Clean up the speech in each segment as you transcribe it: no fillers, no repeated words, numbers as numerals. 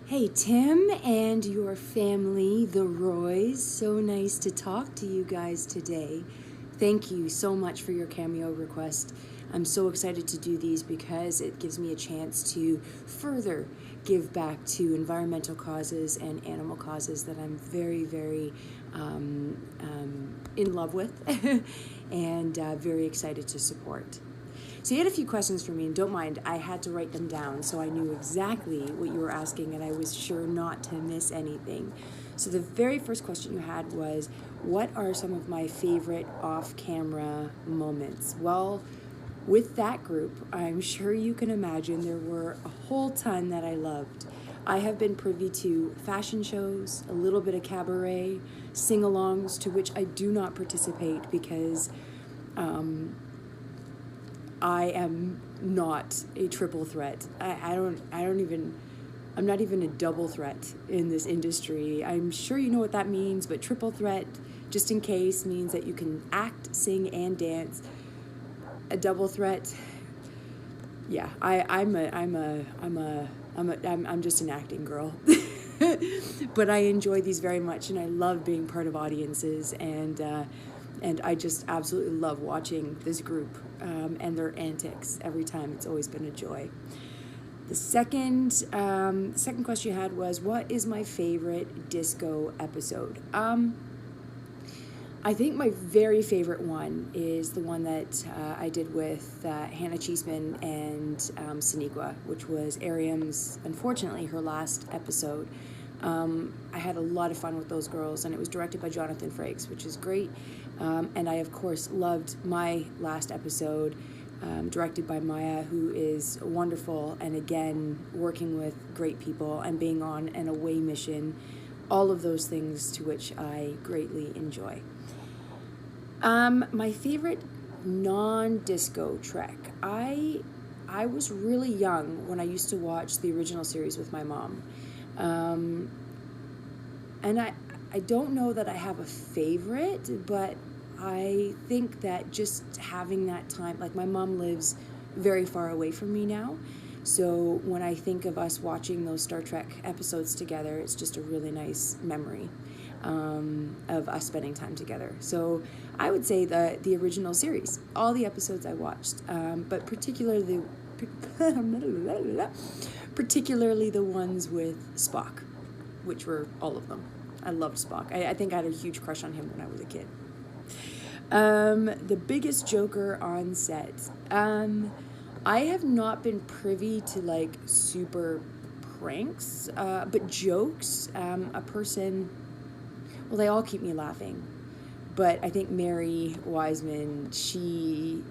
Hey Tim and your family, the Roys. So nice to talk to you guys today. Thank you so much for your cameo request. I'm so excited to do these because it gives me a chance to further give back to environmental causes and animal causes that I'm very in love with and very excited to support. So you had a few questions for me, and don't mind, I had to write them down so I knew exactly what you were asking and I was sure not to miss anything. So the very first question you had was, what are some of my favorite off-camera moments? Well, with that group, I'm sure you can imagine there were a whole ton that I loved. I have been privy to fashion shows, a little bit of cabaret, sing-alongs to which I do not participate because I am not a triple threat. I'm not even a double threat in this industry. I'm sure you know what that means, but triple threat, just in case, means that you can act, sing, and dance. A double threat, yeah, I'm just an acting girl. But I enjoy these very much, and I love being part of audiences, and I just absolutely love watching this group and their antics every time. It's always been a joy. The second question you had was, what is my favorite disco episode? I think my very favorite one is the one that I did with Hannah Cheeseman and Sonequa, which was Ariam's, unfortunately, her last episode. I had a lot of fun with those girls, and it was directed by Jonathan Frakes, which is great. And I, of course, loved my last episode, directed by Maya, who is wonderful, and again, working with great people and being on an away mission, all of those things to which I greatly enjoy. My favorite non-disco trek. I was really young when I used to watch the original series with my mom. And I don't know that I have a favorite, but I think that just having that time, like my mom lives very far away from me now, so when I think of us watching those Star Trek episodes together, it's just a really nice memory of us spending time together. So I would say the original series, all the episodes I watched, but particularly the ones with Spock, which were all of them. I loved Spock. I think I had a huge crush on him when I was a kid. The biggest joker on set. I have not been privy to like super pranks, but jokes. A person, well, they all keep me laughing, but I think Mary Wiseman, she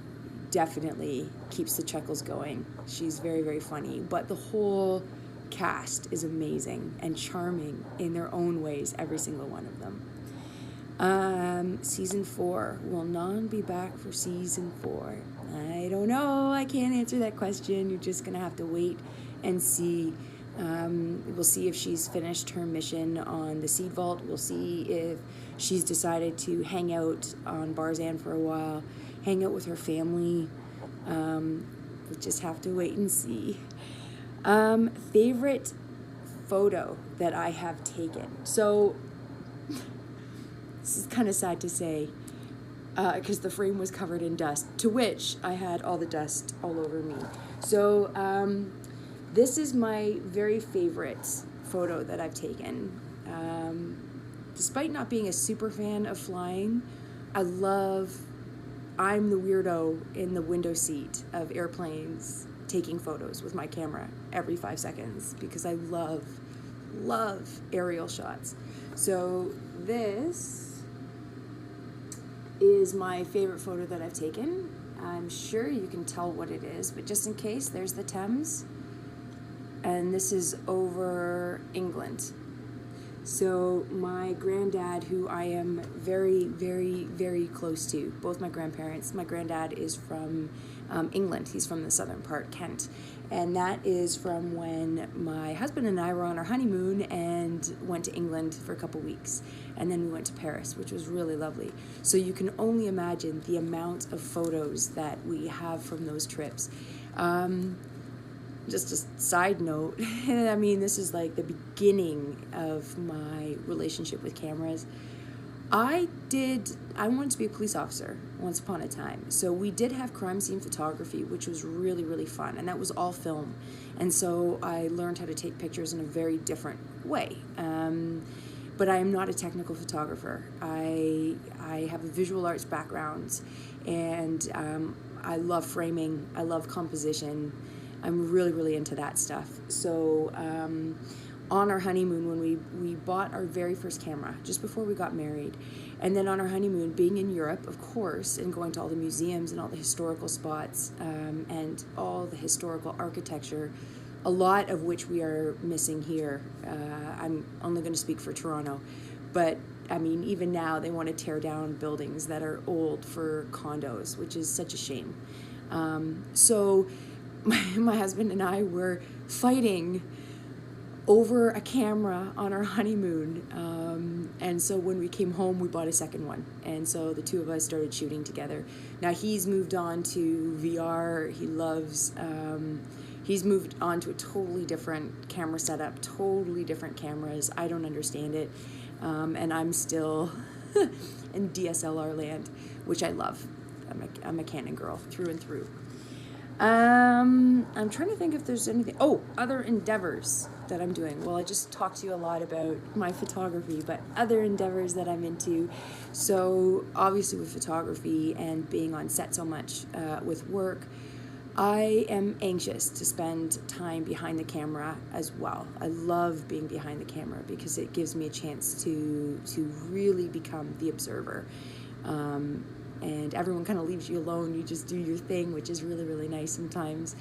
definitely keeps the chuckles going. She's very funny, but the whole cast is amazing and charming in their own ways, every single one of them. Season 4, will Nhan be back for season 4? I don't know, I can't answer that question. You're just gonna have to wait and see. We'll see if she's finished her mission on the Seed Vault. We'll see if she's decided to hang out on Barzan for a while, hang out with her family. We'll just have to wait and see. Favorite photo that I have taken. So this is kind of sad to say, because the frame was covered in dust, to which I had all the dust all over me. So this is my very favorite photo that I've taken. Despite not being a super fan of flying, I'm the weirdo in the window seat of airplanes taking photos with my camera every 5 seconds because I love aerial shots. So this is my favorite photo that I've taken. I'm sure you can tell what it is, but just in case, there's the Thames, and this is over England. So my granddad, who I am very close to, both my grandparents, my granddad is from England. He's from the southern part, Kent. And that is from when my husband and I were on our honeymoon and went to England for a couple weeks. And then we went to Paris, which was really lovely. So you can only imagine the amount of photos that we have from those trips. just a side note, I mean, this is like the beginning of my relationship with cameras. I wanted to be a police officer once upon a time. So we did have crime scene photography, which was really, really fun. And that was all film. And so I learned how to take pictures in a very different way. But I am not a technical photographer. I have a visual arts background, and I love framing. I love composition. I'm really, really into that stuff. So on our honeymoon, when we bought our very first camera, just before we got married, and then on our honeymoon, being in Europe, of course, and going to all the museums and all the historical spots, and all the historical architecture, a lot of which we are missing here. I'm only going to speak for Toronto, but I mean, even now they want to tear down buildings that are old for condos, which is such a shame. So my husband and I were fighting over a camera on our honeymoon, and so when we came home, we bought a second one, and so the two of us started shooting together. Now he's moved on to VR. He loves, he's moved on to a totally different camera setup, totally different cameras. I don't understand it, and I'm still in DSLR land, which I love. I'm a Canon girl through and through. I'm trying to think if there's anything. Oh, other endeavors that I'm doing. Well, I just talked to you a lot about my photography, but other endeavors that I'm into. So obviously with photography and being on set so much with work, I am anxious to spend time behind the camera as well. I love being behind the camera because it gives me a chance to really become the observer. And everyone kind of leaves you alone. You just do your thing, which is really, really nice sometimes.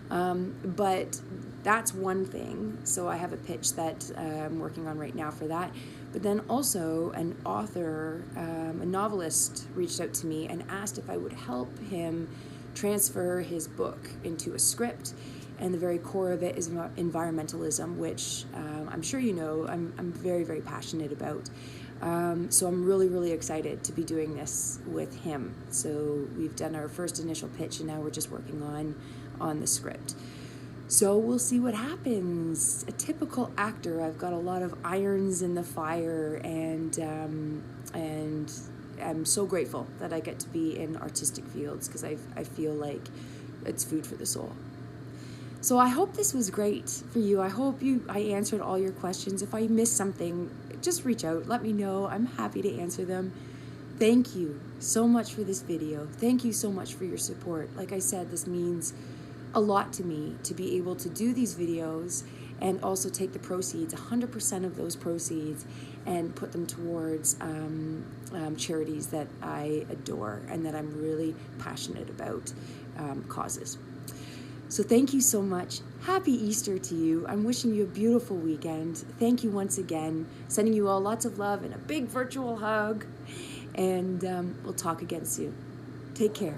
But that's one thing. So I have a pitch that I'm working on right now for that. But then also an author, a novelist, reached out to me and asked if I would help him transfer his book into a script. And the very core of it is environmentalism, which I'm sure you know I'm very, very passionate about. So I'm really, really excited to be doing this with him. So we've done our first initial pitch, and now we're just working on the script. So we'll see what happens. A typical actor, I've got a lot of irons in the fire, and I'm so grateful that I get to be in artistic fields because I feel like it's food for the soul. So I hope this was great for you. I hope I answered all your questions. If I missed something, just reach out. Let me know. I'm happy to answer them. Thank you so much for this video. Thank you so much for your support. Like I said, this means a lot to me to be able to do these videos and also take the proceeds, 100% of those proceeds, and put them towards charities that I adore and that I'm really passionate about, causes. So thank you so much. Happy Easter to you. I'm wishing you a beautiful weekend. Thank you once again. Sending you all lots of love and a big virtual hug. And we'll talk again soon. Take care.